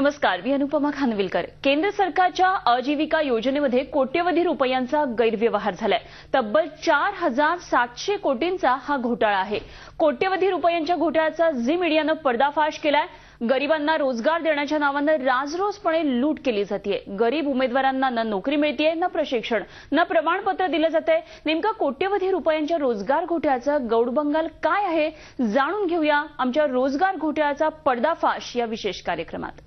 नमस्कार, मी अनुपमा खानविलकर। केंद्र सरकारच्या आजीविका योजनेमध्ये कोट्यवधी रुपयांचा गैरव्यवहार झालाय। तब्बल 4700 कोटींचा हा घोटाळा आहे। कोट्यवधी रुपयांच्या घोटाळ्याचा झी मीडियानं पर्दाफाश केलाय। गरिबांना रोजगार देण्याच्या नावानं राजरोसपणे लूट केली जाते। गरीब उमेदवारांना न नोकरी मिळतेय, न प्रशिक्षण, न प्रमाणपत्र दिलं जातंय। नेमका कोट्यवधी रुपयांच्या रोजगार घोटाळ्याचा गौडबंगाल काय आहे, जाणून घेऊया आमच्या रोजगार घोटाळ्याचा पर्दाफाश या विशेष कार्यक्रमात।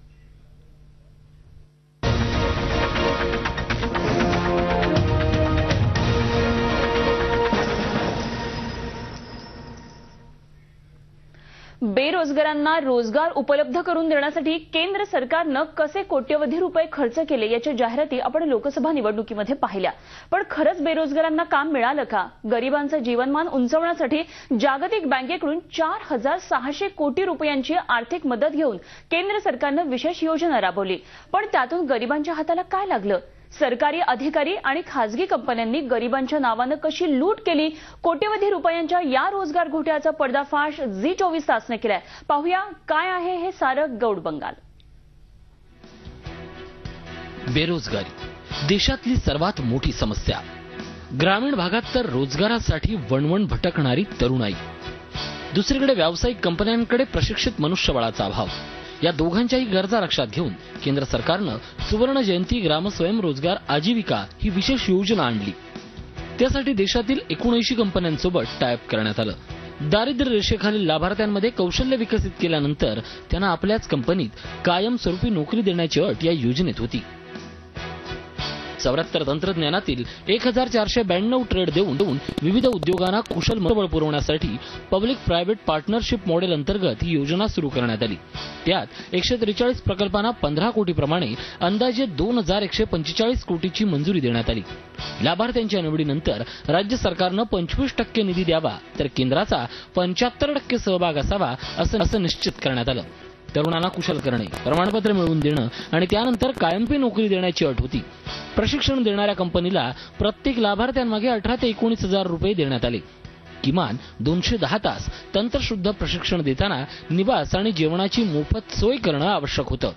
बेरोजगारांना रोजगार उपलब्ध करून देण्यासाठी केंद्र सरकारनं कसे कोट्यवधी रुपये खर्च केले याच्या जाहिराती आपण लोकसभा निवडणुकीमध्ये पाहिल्या। पण खरंच बेरोजगारांना काम मिळालं का? गरिबांचं जीवनमान उंचावण्यासाठी जागतिक बँकेकडून 4600 कोटी रुपयांची आर्थिक मदत घेऊन केंद्र सरकारनं विशेष योजना राबवली। पण त्यातून गरिबांच्या हाताला काय लागलं? सरकारी अधिकारी आणि खासगी कंपन्यांनी गरिबांच्या नावानं कशी लूट केली? कोट्यवधी रुपयांच्या या रोजगार घोटाळ्याचा पर्दाफाश झी 24 तासने केलाय। पाहूया काय आहे हे सारं गौडबंगाल। बेरोजगारी देशातली सर्वात मोठी समस्या। ग्रामीण भागात तर रोजगारासाठी वणवण भटकणारी तरुणाई, दुसरीकडे व्यावसायिक कंपन्यांकडे प्रशिक्षित मनुष्यबळाचा अभाव। या दोघांच्याही गरजा लक्षात घेऊन केंद्र सरकारनं सुवर्ण जयंती ग्राम स्वयंरोजगार आजीविका ही विशेष योजना आणली। त्यासाठी देशातील 79 कंपन्यांसोबत टायअप करण्यात आलं। दारिद्र्य रेषेखालील लाभार्थ्यांमध्ये कौशल्य विकसित केल्यानंतर त्यांना आपल्याच कंपनीत कायमस्वरूपी नोकरी देण्याची अट या योजनेत होती। 74 तंत्रज्ञानातील 1492 ट्रेड देऊन विविध उद्योगांना कुशल मनुष्यबळ पुरवण्यासाठी पब्लिक प्रायव्हेट पार्टनरशिप मॉडेल अंतर्गत ही योजना सुरू करण्यात आली। त्यात 143 प्रकल्पांना 15 कोटी प्रमाणे अंदाजे 2145 कोटीची मंजुरी देण्यात आली। लाभार्थ्यांच्या निवडीनंतर राज्य सरकारनं 25% निधी द्यावा तर केंद्राचा 75% सहभाग असावा असं निश्चित करण्यात आलं। तरुणांना कुशल करणे, प्रमाणपत्र मिळवून देणं आणि त्यानंतर कायमची नोकरी देण्याची अट होती। प्रशिक्षण देणाऱ्या कंपनीला प्रत्येक लाभार्थ्यांमागे 18 ते 19 हजार रुपये देण्यात आले। किमान 210 तास तंत्रशुद्ध प्रशिक्षण देताना निवास आणि जेवणाची मोफत सोय करणं आवश्यक होतं।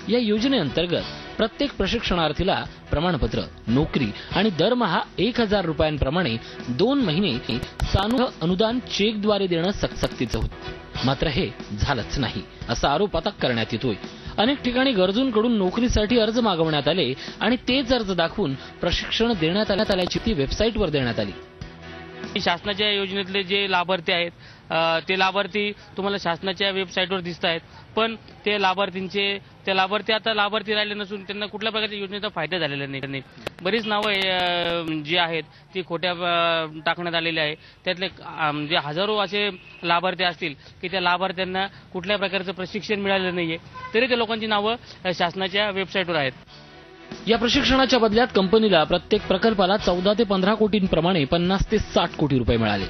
या योजनेअंतर्गत प्रत्येक प्रशिक्षणार्थीला प्रमाणपत्र, नोकरी आणि दरमहा 1000 रुपयांप्रमाणे 2 महिने सानुग्रह अनुदान चेकद्वारे देणं सक्तीचं होतं। मात्र हे झालंच नाही असा आरोप आता करण्यात येतोय। अनेक ठिकाणी गरजूंकडून नोकरीसाठी अर्ज मागवण्यात आले आणि तेच अर्ज दाखवून प्रशिक्षण देण्यात आल्याची ती वेबसाईटवर देण्यात आली। शासनाच्या योजनेतले जे लाभार्थी आहेत ते लाभार्थी तुम्हाला शासनाच्या वेबसाईटवर दिसत आहेत, पण ते लाभार्थी आता लाभार्थी राहिले नसून त्यांना कुठल्या प्रकारच्या योजनेचा फायदा झालेला नाही। बरीच नावं जी आहेत ती खोट्या टाकण्यात आलेली आहे। त्यातले म्हणजे हजारो असे लाभार्थी असतील की त्या लाभार्थ्यांना कुठल्या प्रकारचं प्रशिक्षण मिळालेलं नाहीये, तरी त्या लोकांची नावं शासनाच्या वेबसाईटवर आहेत। या प्रशिक्षणाच्या बदल्यात कंपनीला प्रत्येक प्रकल्पाला 14 ते 15 कोटींप्रमाणे 50 ते 60 कोटी रुपये मिळाले।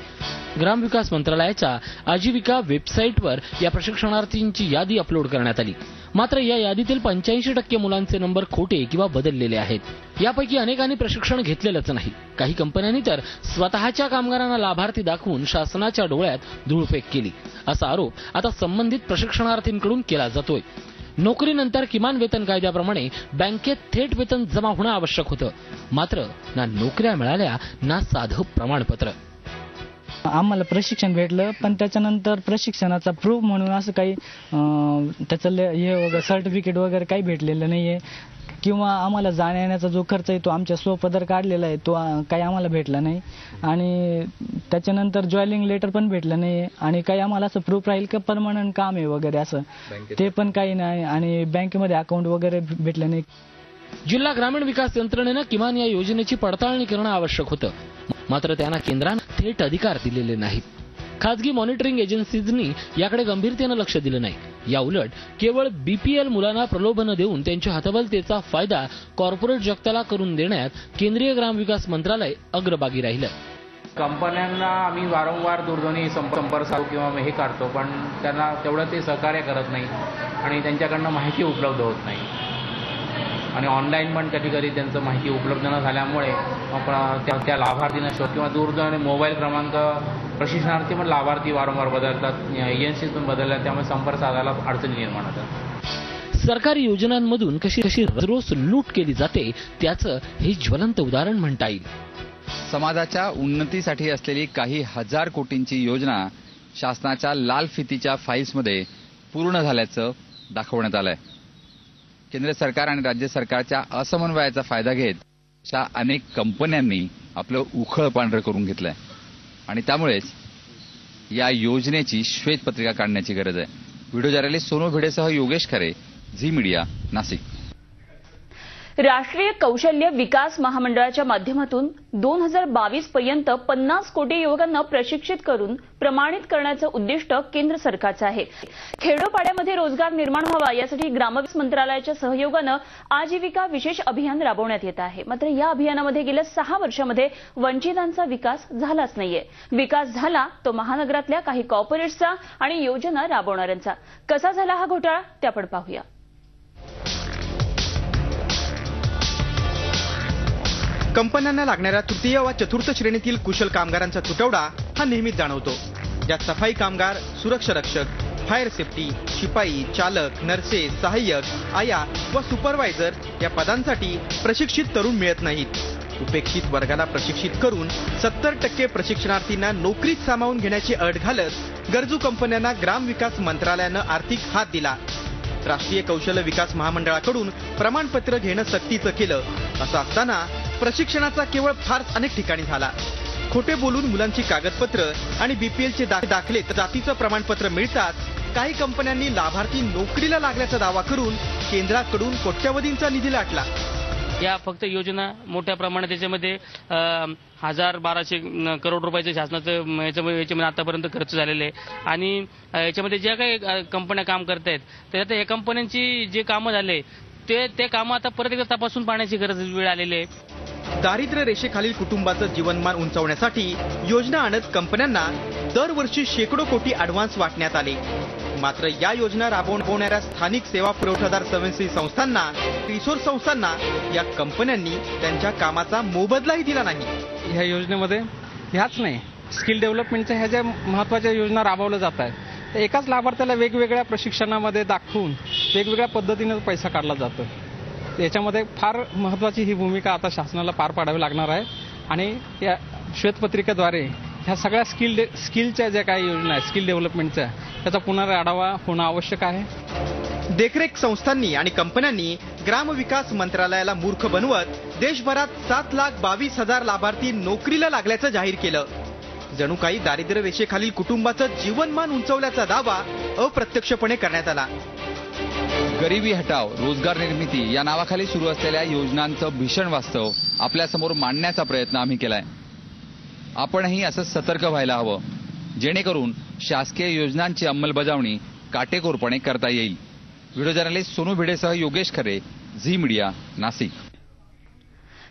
ग्रामविकास मंत्रालयाच्या आजीविका वेबसाईटवर या प्रशिक्षणार्थींची यादी अपलोड करण्यात आली। मात्र या यादीतील 85% मुलांचे नंबर खोटे किंवा बदललेले आहेत। यापैकी अनेकांनी प्रशिक्षण घेतलेलंच नाही। काही कंपन्यांनी तर स्वतःच्या कामगारांना लाभार्थी दाखवून शासनाच्या डोळ्यात धूळफेक केली असा आरोप आता संबंधित प्रशिक्षणार्थींकडून केला जातोय। नोकरीनंतर किमान वेतन कायद्याप्रमाणे बँकेत थेट वेतन जमा होणं आवश्यक होतं, मात्र ना नोकऱ्या मिळाल्या ना साधं प्रमाणपत्र। आम्हाला प्रशिक्षण भेटलं, पण त्याच्यानंतर प्रशिक्षणाचा प्रूफ म्हणून असं काही त्याचं हे सर्टिफिकेट वगैरे काही भेटलेलं नाहीये, किंवा आम्हाला जाण्याचा जो खर्च आहे तो आमच्या स्वपदर काढलेला आहे तो काही आम्हाला भेटला नाही। आणि त्याच्यानंतर जॉईनिंग लेटर पण भेटलं नाही आणि काही आम्हाला असं प्रूफ राहील की परमनंट काम आहे वगैरे असं ते पण काही नाही। आणि बँकेमध्ये अकाउंट वगैरे भेटलं नाही। जिल्हा ग्रामीण विकास यंत्रणेनं किमान या योजनेची पडताळणी करणं आवश्यक होतं, मात्र त्यांना केंद्रानं थेट अधिकार दिलेले नाहीत। खासगी मॉनिटरिंग एजन्सीजनी याकडे गंभीरतेनं लक्ष दिलं नाही। या उलट केवळ बीपीएल मुलांना प्रलोभनं देऊन त्यांच्या हातबलतेचा फायदा कॉर्पोरेट जगताला करून देण्यात केंद्रीय ग्रामविकास मंत्रालय अग्रभागी राहिलं। कंपन्यांना आम्ही वारंवार दूरध्वनी संपर्क साधू किंवा हे करतो, पण त्यांना तेवढं ते सहकार्य करत नाही आणि त्यांच्याकडनं माहिती उपलब्ध होत नाही। आणि ऑनलाईन पण कधी कधी त्यांचं माहिती उपलब्ध न झाल्यामुळे त्या लाभार्थींना शोध किंवा दूरध्वनी मोबाईल क्रमांक प्रशिक्षणार्थी पण लाभार्थी वारंवार बदलतात, एजन्सीज पण बदलतात, त्यामुळे संपर्क साधायला अडचणी निर्माण होतात। सरकारी योजनांमधून कशी रोज लूट केली जाते त्याचं हे ज्वलंत उदाहरण म्हणता येईल. समाजाच्या उन्नतीसाठी असलेली काही हजार कोटींची योजना शासनाच्या लाल फितीच्या फाईल्समध्ये पूर्ण झाल्याचं दाखवण्यात आलंय. केंद्र सरकार आणि राज्य सरकारच्या असमन्वयाचा फायदा घेत अशा अनेक कंपन्यांनी आपलं उखळ पांढरं करून घेतलंय आणि त्यामुळेच या योजनेची श्वेतपत्रिका काढण्याची गरज आहे. व्हिडिओ जर्नलिस्ट सोनू भिडेसह योगेश खरे, झी मीडिया, नाशिक. राष्ट्रीय कौशल्य विकास महामंडळाच्या माध्यमातून 2022 पर्यंत 50 कोटी युवकांना प्रशिक्षित करून प्रमाणित करण्याचं उद्दिष्ट केंद्र सरकारचं आहे. खेडोपाड्यामध्ये रोजगार निर्माण व्हावा यासाठी ग्रामविकास मंत्रालयाच्या सहयोगानं आजीविका विशेष अभियान राबवण्यात येत आहे. मात्र या अभियानामध्ये गेल्या 6 वर्षामध्ये वंचितांचा विकास झालाच नाहीये. विकास झाला तो महानगरातल्या काही कॉर्पोरेट्सचा आणि योजना राबवणाऱ्यांचा. कसा झाला हा घोटाळा ते आपण पाहूया. कंपन्यांना लागणाऱ्या तृतीय व चतुर्थ श्रेणीतील कुशल कामगारांचा तुटवडा हा नेहमीच जाणवतो. ज्यात सफाई कामगार, सुरक्षा रक्षक, फायर सेफ्टी, शिपाई, चालक, नर्सेस, सहाय्यक, आया व सुपरवायझर या पदांसाठी प्रशिक्षित तरुण मिळत नाहीत. उपेक्षित वर्गाला प्रशिक्षित करून 70% प्रशिक्षणार्थींना नोकरीत सामावून घेण्याची अट घालत गरजू कंपन्यांना ग्रामविकास मंत्रालयानं आर्थिक हात दिला. राष्ट्रीय कौशल्य विकास महामंडळाकडून प्रमाणपत्र घेणं सक्तीचं केलं. असं असताना प्रशिक्षणाचा केवळ फारच अनेक ठिकाणी झाला. खोटे बोलून मुलांची कागदपत्र आणि बीपीएलचे दाखले जातीचं प्रमाणपत्र मिळतात. काही कंपन्यांनी लाभार्थी नोकरीला लागल्याचा दावा करून केंद्राकडून कोट्यवधींचा निधी लाटला. या फक्त योजना मोठ्या प्रमाणात त्याच्यामध्ये 1000-1200 करोड रुपयाचं शासनाचं याच्यामध्ये आतापर्यंत खर्च झालेले आहे. आणि याच्यामध्ये ज्या काही कंपन्या काम करत आहेत त्याच्यात या कंपन्यांची जे कामं झाले ते कामं आता परत एकदा तपासून पाहण्याची वेळ आलेली आहे. दारिद्र्य रेषेखालील कुटुंबाचं जीवनमान उंचावण्यासाठी योजना आणत कंपन्यांना दरवर्षी शेकडो कोटी ॲडव्हान्स वाटण्यात आले. मात्र या योजना राबवणाऱ्या स्थानिक सेवा पुरवठादार स्वयंसेवी संस्थांना, रिसोर्स संस्थांना या कंपन्यांनी त्यांच्या कामाचा मोबदलाही दिला नाही. ह्या योजनेमध्ये ह्याच नाही, स्किल डेव्हलपमेंटच्या ह्या ज्या महत्त्वाच्या योजना राबवल्या जात आहेत एकाच लाभार्थ्याला वेगवेगळ्या प्रशिक्षणामध्ये दाखवून वेगवेगळ्या पद्धतीने पैसा काढला जातो. याच्यामध्ये फार महत्त्वाची ही भूमिका आता शासनाला पार पाडावी लागणार आहे आणि या श्वेतपत्रिकेद्वारे ह्या सगळ्या स्किलच्या ज्या काही योजना आहेत स्किल डेव्हलपमेंटच्या त्याचा पुनराढावा होणं आवश्यक आहे. देखरेख संस्थांनी आणि कंपन्यांनी ग्रामविकास मंत्रालयाला मूर्ख बनवत देशभरात 7,22,000 लाभार्थी नोकरीला लागल्याचं जाहीर केलं. जणू काही दारिद्र्य रेषेखालील कुटुंबाचं जीवनमान उंचावल्याचा दावा अप्रत्यक्षपणे करण्यात आला. गरिबी हटाव, रोजगार निर्मिती या नावाखाली सुरू असलेल्या योजनांचं भीषण वास्तव आपल्यासमोर मांडण्याचा प्रयत्न आम्ही केलाय. आपणही असं सतर्क व्हायला हवं जेणेकरून शासकीय योजनांची अंमलबजावणी काटेकोरपणे करता येईल. व्हिडिओ जर्नलिस्ट सोनू भिडेसह योगेश खरे, झी मीडिया, नाशिक.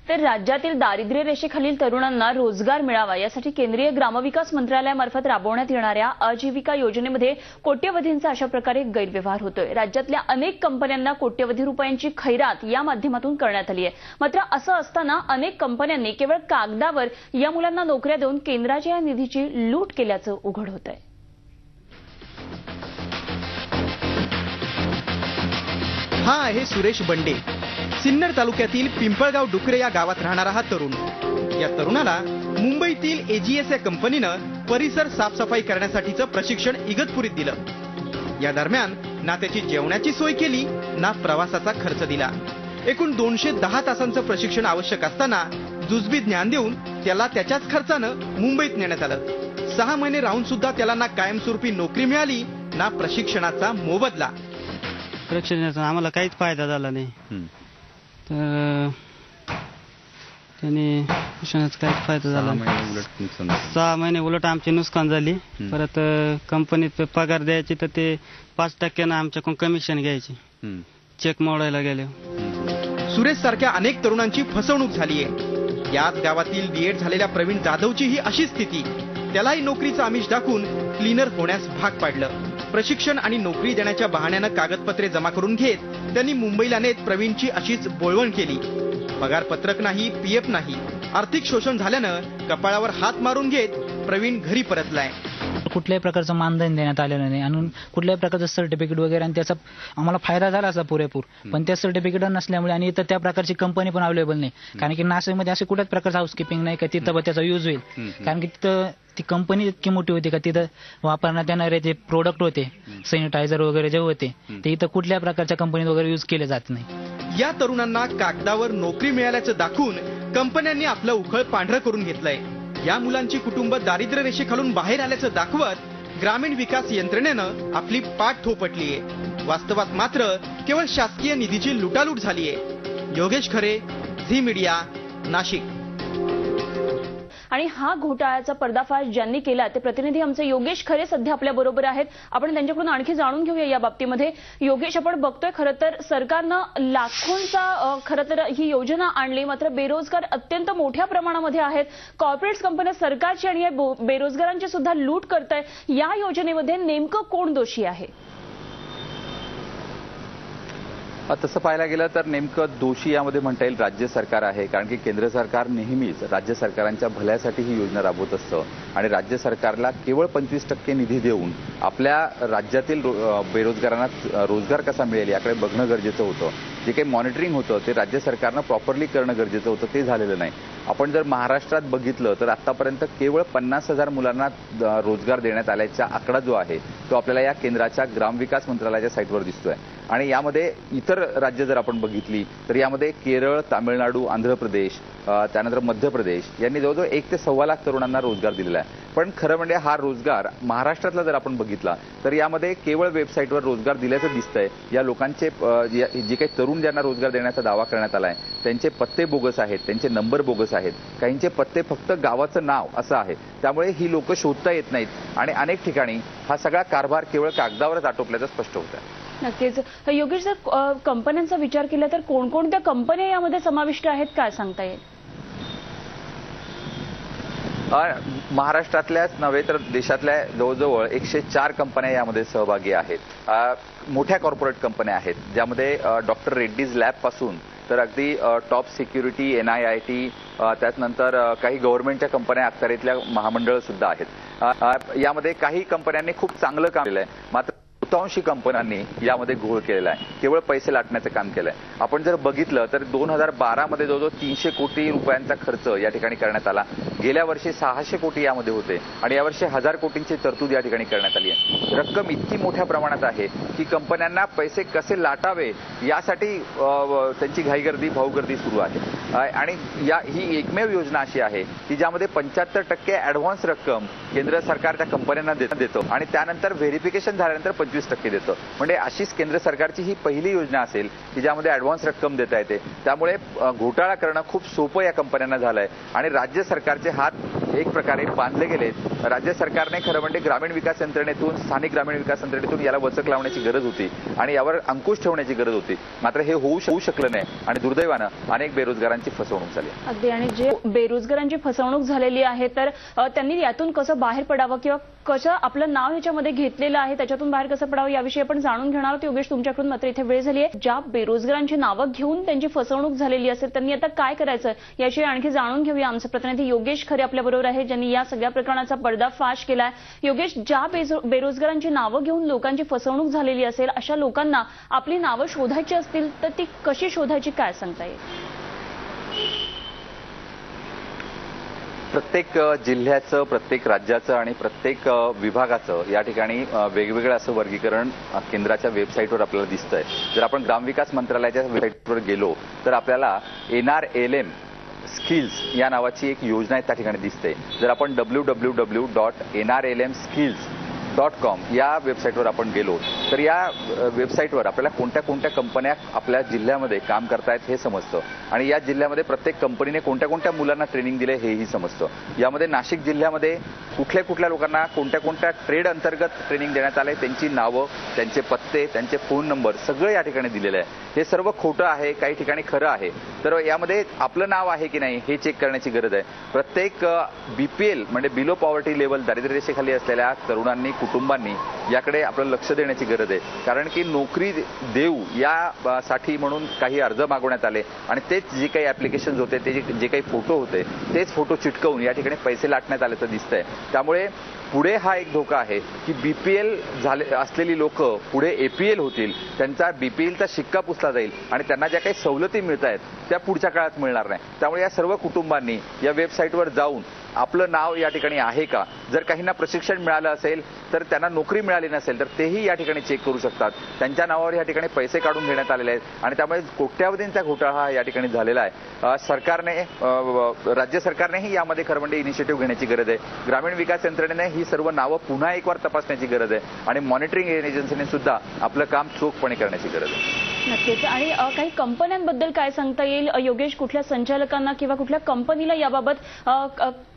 तर राज्यातील दारिद्र्य रेषेखालील तरुणांना रोजगार मिळावा यासाठी केंद्रीय ग्रामविकास मंत्रालयामार्फत राबवण्यात येणाऱ्या आजीविका योजनेमध्ये कोट्यवधींचा अशा प्रकारे गैरव्यवहार होतोय. राज्यातल्या अनेक कंपन्यांना कोट्यवधी रुपयांची खैरात या माध्यमातून करण्यात आली आहे. मात्र असं असताना अनेक कंपन्यांनी केवळ कागदावर या मुलांना नोकऱ्या देऊन केंद्राच्या या निधीची लूट केल्याचं उघड होत आहे. हा आहे सुरेश बंडे, सिन्नर तालुक्यातील पिंपळगाव डुकरे या गावात राहणारा हा तरुण. या तरुणाला मुंबईतील एजीएस या कंपनीनं परिसर साफसफाई करण्यासाठीचं प्रशिक्षण इगतपुरीत दिलं. या दरम्यान ना त्याची जेवणाची सोय केली ना प्रवासाचा खर्च दिला. एकूण 210 तासांचं प्रशिक्षण आवश्यक असताना जुजबी ज्ञान देऊन त्याला त्याच्याच खर्चानं मुंबईत नेण्यात आलं. 6 महिने राहून सुद्धा त्याला ना कायमस्वरूपी नोकरी मिळाली ना प्रशिक्षणाचा मोबदला. प्रशिक्षणाचा आम्हाला काहीच फायदा झाला नाही. तर त्याने शिक्षणाचा काहीच फायदा झाला नाही. 6 महिने उलट आमची नुकसान झाली. परत कंपनीत पगार द्यायची तर ते 5% आमच्याकडून कमिशन घ्यायची चेक मोडायला गेले. सुरेश सारख्या अनेक तरुणांची फसवणूक झालीये. याच गावातील बीएड झालेल्या प्रवीण जाधवची ही अशी स्थिती. त्यालाही नोकरीचं आमिष दाखवून क्लीनर होण्यास भाग पाडलं. प्रशिक्षण आणि नोकरी देण्याच्या बहाण्यानं कागदपत्रे जमा करून घेत त्यांनी मुंबईला नेत प्रवीणची अशीच बोळवण केली. पगारपत्रक नाही, पीएफ नाही. आर्थिक शोषण झाल्यानं कपाळावर हात मारून घेत प्रवीण घरी परतलाय. कुठल्याही प्रकारचं मानधन देण्यात आलेलं नाही आणि कुठल्याही प्रकारचं सर्टिफिकेट वगैरे, आणि त्याचा आम्हाला फायदा झाला असता पुरेपूर, पण त्या सर्टिफिकेट नसल्यामुळे आणि इथं त्या प्रकारची कंपनी पण अवेलेबल नाही. कारण की नाशिकमध्ये असे कुठल्याच प्रकारचं हाऊसकीपिंग नाही का तिथं त्याचा यूज होईल. कारण की तिथं ती कंपनी इतकी मोठी होती का तिथं वापरण्यात येणारे जे प्रोडक्ट होते, सॅनिटायझर वगैरे जे होते, ते इथं कुठल्या प्रकारच्या कंपनीत वगैरे यूज केले जात नाही. या तरुणांना कागदावर नोकरी मिळाल्याचं दाखवून कंपन्यांनी आपलं उखळ पांढरं करून घेतलंय. या मुलांची कुटुंब दारिद्र्य रेषेखालून बाहेर आल्याचं दाखवत ग्रामीण विकास यंत्रणेनं आपली पाठ थोपटलीये. वास्तवात मात्र केवळ शासकीय निधीची लुटालूट झालीये. योगेश खरे, झी मीडिया, नाशिक. आणि हा घोटाळ्याचा पर्दाफाश ज्यांनी केला ते प्रतिनिधी आमचे योगेश खरे सध्या आपल्या बरोबर आहेत. आपण त्यांच्याकडून आणखी जाणून घेऊया या बाबतीमध्ये. योगेश, आपण बघतोय खरं तर सरकारनं लाखोंचा खरं तर ही योजना आणली, मात्र बेरोजगार अत्यंत मोठ्या प्रमाणामध्ये आहेत. कॉर्पोरेट कंपन्या सरकारची आणि बेरोजगारांची सुद्धा लूट करताय. या योजनेमध्ये नेमकं कोण दोषी आहे? तसं पाहायला गेलं तर नेमकं दोषी यामध्ये म्हणता येईल राज्य सरकार आहे. कारण की केंद्र सरकार नेहमीच राज्य सरकारांच्या भल्यासाठी ही योजना राबवत असतं आणि राज्य सरकारला केवळ 25% निधी देऊन आपल्या राज्यातील बेरोजगारांना रोजगार कसा मिळेल याकडे बघणं गरजेचं होतं. जे काही मॉनिटरिंग होतं ते राज्य सरकारनं प्रॉपरली करणं गरजेचं होतं, ते झालेलं नाही. आपण जर महाराष्ट्रात बघितलं तर आतापर्यंत केवळ 50,000 मुलांना रोजगार देण्यात आल्याचा आकडा जो आहे तो आपल्याला या केंद्राच्या ग्रामविकास मंत्रालयाच्या साईटवर दिसतोय. आणि यामध्ये इतर राज्य जर आपण बघितली तर यामध्ये केरळ, तामिळनाडू, आंध्र प्रदेश, त्यानंतर मध्य प्रदेश यांनी जवळजवळ 1 ते 1.25 लाख तरुणांना रोजगार दिलेला आहे. पण खरं म्हणजे हा रोजगार महाराष्ट्रातला जर आपण बघितला तर यामध्ये केवळ वेबसाईटवर रोजगार दिल्याचं दिसतंय. या लोकांचे जे काही तरुण ज्यांना रोजगार देण्याचा दावा करण्यात आलाय त्यांचे पत्ते बोगस आहेत, त्यांचे नंबर बोगस आहेत, काहींचे पत्ते फक्त गावाचं नाव असं आहे. त्यामुळे ही लोक शोधता येत नाहीत आणि अनेक ठिकाणी हा सगळा कारभार केवळ कागदावरच आटोपल्याचं स्पष्ट होत आहे. नक्कीच. योगेश, जर कंपन्यांचा विचार केला तर कोणकोणत्या कंपन्या यामध्ये समाविष्ट आहेत, काय सांगता येईल? महाराष्ट्रातल्याच नव्हे तर देशातल्या जवळजवळ 104 कंपन्या यामध्ये सहभागी आहेत. मोठ्या कॉर्पोरेट कंपन्या आहेत ज्यामध्ये डॉक्टर रेड्डीज लॅब पासून तर अगदी टॉप सिक्युरिटी, NIIT, त्यानंतर काही गव्हर्नमेंटच्या कंपन्या, अखत्यारीतल्या महामंडळ सुद्धा आहेत. यामध्ये काही कंपन्यांनी खूप चांगलं काम केलंय, मात्र बहुतांशी कंपन्यांनी यामध्ये घोळ केलेला आहे, केवळ पैसे लाटण्याचं काम केलंय. आपण जर बघितलं तर 2012 मध्ये जवळजवळ 300 कोटी रुपयांचा खर्च या ठिकाणी करण्यात आला. गेल्या वर्षी 600 कोटी यामध्ये होते आणि यावर्षी 1000 कोटींची तरतूद या ठिकाणी करण्यात आली आहे. रक्कम इतकी मोठ्या प्रमाणात आहे की कंपन्यांना पैसे कसे लाटावे यासाठी त्यांची घाईगर्दी, भाऊगर्दी सुरू आहे. आणि ही एकमेव योजना अशी आहे की ज्यामध्ये 75% ऍडव्हान्स रक्कम केंद्र सरकार त्या कंपन्यांना देतं आणि त्यानंतर व्हेरिफिकेशन झाल्यानंतर 25% देतं. म्हणजे अशीच केंद्र सरकारची ही पहिली योजना असेल की ज्यामध्ये ऍडव्हान्स रक्कम देता येते. त्यामुळे घोटाळा करणं खूप सोपं या कंपन्यांना झालंय आणि राज्य सरकारचे हात एक प्रकारे बांधले गेलेत. राज्य सरकारने खरं म्हणजे ग्रामीण विकास यंत्रणेतून, स्थानिक ग्रामीण विकास यंत्रणेतून याला वचक लावण्याची गरज होती आणि यावर अंकुश ठेवण्याची गरज होती. मात्र हे होऊ शकलं नाही आणि दुर्दैवानं अनेक बेरोजगारांची फसवणूक झाली. अगदी. आणि जे बेरोजगारांची फसवणूक झालेली आहे तर त्यांनी यातून कसं बाहेर पडावं किंवा कसं आपलं नाव ह्याच्यामध्ये घेतलेलं आहे त्याच्यातून बाहेर कसं पडावं याविषयी आपण जाणून घेणार आहोत. योगेश, तुमच्याकडून मात्र इथे वेळ झाली आहे. ज्या बेरोजगारांची नावं घेऊन त्यांची फसवणूक झालेली असेल त्यांनी आता काय करायचं याविषयी आणखी जाणून घेऊया. आमचे प्रतिनिधी योगेश खरे आपल्या बरोबर आहे ज्यांनी या सगळ्या प्रकरणाचा पर्दाफाश केलाय. योगेश, ज्या बेरोजगारांची नावं घेऊन लोकांची फसवणूक झालेली असेल अशा लोकांना आपली नावं शोधायची असतील तर ती कशी शोधायची, काय सांगता येईल? प्रत्येक जिल्ह्याचं, प्रत्येक राज्याचं आणि प्रत्येक विभागाचं या ठिकाणी वेगवेगळं असं वर्गीकरण केंद्राच्या वेबसाईटवर आपल्याला दिसतंय. जर आपण ग्रामविकास मंत्रालयाच्या वेबसाईटवर गेलो तर आपल्याला NRLM स्किल्स या नावाची एक योजना त्या ठिकाणी दिसते. जर आपण www.nrlmskills.com या वेबसाईटवर आपण गेलो तर या वेबसाईटवर आपल्याला कोणत्या कोणत्या कंपन्या आपल्या जिल्ह्यामध्ये काम करतायत हे समजतं आणि या जिल्ह्यामध्ये प्रत्येक कंपनीने कोणत्या कोणत्या मुलांना ट्रेनिंग दिले हेही समजतं. यामध्ये नाशिक जिल्ह्यामध्ये कुठल्या कुठल्या लोकांना कोणत्या कोणत्या ट्रेड अंतर्गत ट्रेनिंग देण्यात आले, त्यांची नावं, त्यांचे पत्ते, त्यांचे फोन नंबर सगळं या ठिकाणी दिलेलं आहे. हे सर्व खोटं आहे, काही ठिकाणी खरं आहे. तर यामध्ये आपलं नाव आहे की नाही हे चेक करण्याची गरज आहे. प्रत्येक BPL म्हणजे बिलो पॉवर्टी लेवल, दारिद्र्य रेषेखाली असलेल्या तरुणांनी कुटुंबांनी याकडे आपलं लक्ष देण्याची गरज आहे. कारण की नोकरी देऊ यासाठी म्हणून काही अर्ज मागवण्यात आले आणि तेच जे काही ऍप्लिकेशन होते, ते जे काही फोटो होते, तेच फोटो चिटकवून या ठिकाणी पैसे लाटण्यात आल्याचं दिसतंय. त्यामुळे पुढे हा एक धोका आहे की बीपीएल झाले असलेली लोक पुढे एपीएल होतील, त्यांचा बीपीएलचा शिक्का पुसला जाईल आणि त्यांना ज्या काही सवलती मिळत आहेत त्या पुढच्या काळात मिळणार नाही. त्यामुळे या सर्व कुटुंबांनी या वेबसाईटवर जाऊन आपलं नाव या ठिकाणी आहे का, जर काहींना प्रशिक्षण मिळालं असेल तर त्यांना नोकरी मिळाली नसेल तर तेही या ठिकाणी चेक करू शकतात. त्यांच्या नावावर या ठिकाणी पैसे काढून घेण्यात आलेले आहेत आणि त्यामुळे कोट्यावधींचा घोटाळा हा या ठिकाणी झालेला आहे. सरकारने राज्य सरकारनेही यामध्ये खरं म्हणजे इनिशिएटिव्ह घेण्याची गरज आहे. ग्रामीण विकास यंत्रणेने ही सर्व नावं पुन्हा एकवार तपासण्याची गरज आहे आणि मॉनिटरिंग एजन्सीने सुद्धा आपलं काम चोखपणे करण्याची गरज आहे. नक्कीच. आणि काही कंपन्यांबद्दल काय सांगता येईल योगेश? कुठल्या संचालकांना किंवा कुठल्या कंपनीला याबाबत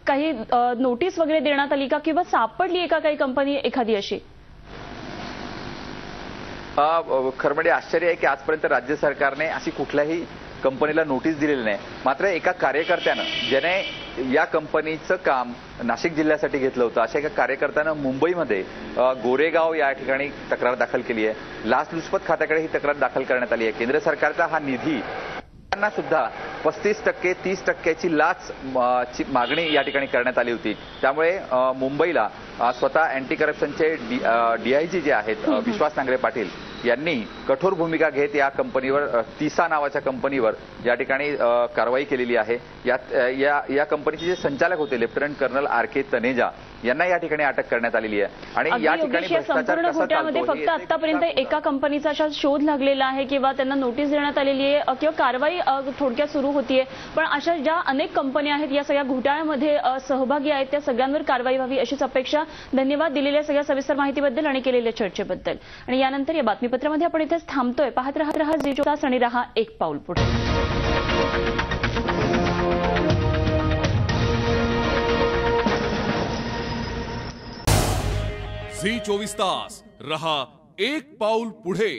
काही नोटीस वगैरे देण्यात आली का किंवा सापडली आहे का काही कंपनी एखादी अशी? खरं म्हणजे आश्चर्य आहे की आजपर्यंत राज्य सरकारने अशी कुठल्याही कंपनीला नोटीस दिलेली नाही. मात्र एका कार्यकर्त्यानं, ज्याने या कंपनीचं काम नाशिक जिल्ह्यासाठी घेतलं होतं, अशा एका कार्यकर्त्यानं मुंबईमध्ये गोरेगाव या ठिकाणी तक्रार दाखल केली आहे. लाचलुचपत खात्याकडे ही तक्रार दाखल करण्यात आली आहे. केंद्र सरकारचा हा निधी सुद्धा 35%, 30% लाच मागणी या ठिकाणी करण्यात आली होती. त्यामुळे मुंबईला स्वतः अँटी करप्शनचे डीआयजी जे आहेत विश्वास नांगरे पाटील यांनी कठोर भूमिका घेत या कंपनीवर, तिसा नावाच्या कंपनीवर या ठिकाणी कारवाई केलेली आहे. या कंपनीचे जे संचालक होते लेफ्टनंट कर्नल RK तनेजा यांना या ठिकाणी अटक करण्यात आलेली आहे. आणि या ठिकाणी संपूर्ण घोटाळ्यामध्ये फक्त आतापर्यंत एका कंपनीचा अशा शोध लागलेला आहे किंवा त्यांना नोटीस देण्यात आलेली आहे किंवा कारवाई थोडक्यात सुरू होतीये, पण अशा ज्या अनेक कंपन्या आहेत या सगळ्या घोटाळ्यामध्ये सहभागी आहेत त्या सगळ्यांवर कारवाई व्हावी अशीच अपेक्षा. धन्यवाद दिलेल्या सगळ्या सविस्तर माहितीबद्दल आणि केलेल्या चर्चेबद्दल. आणि यानंतर या बातमीपत्रामध्ये आपण इथेच थांबतोय. पाहत रहा झी 24 आणि रहा एक पाऊल पुढे. झी 24 तास रहा एक पाऊल पुढे.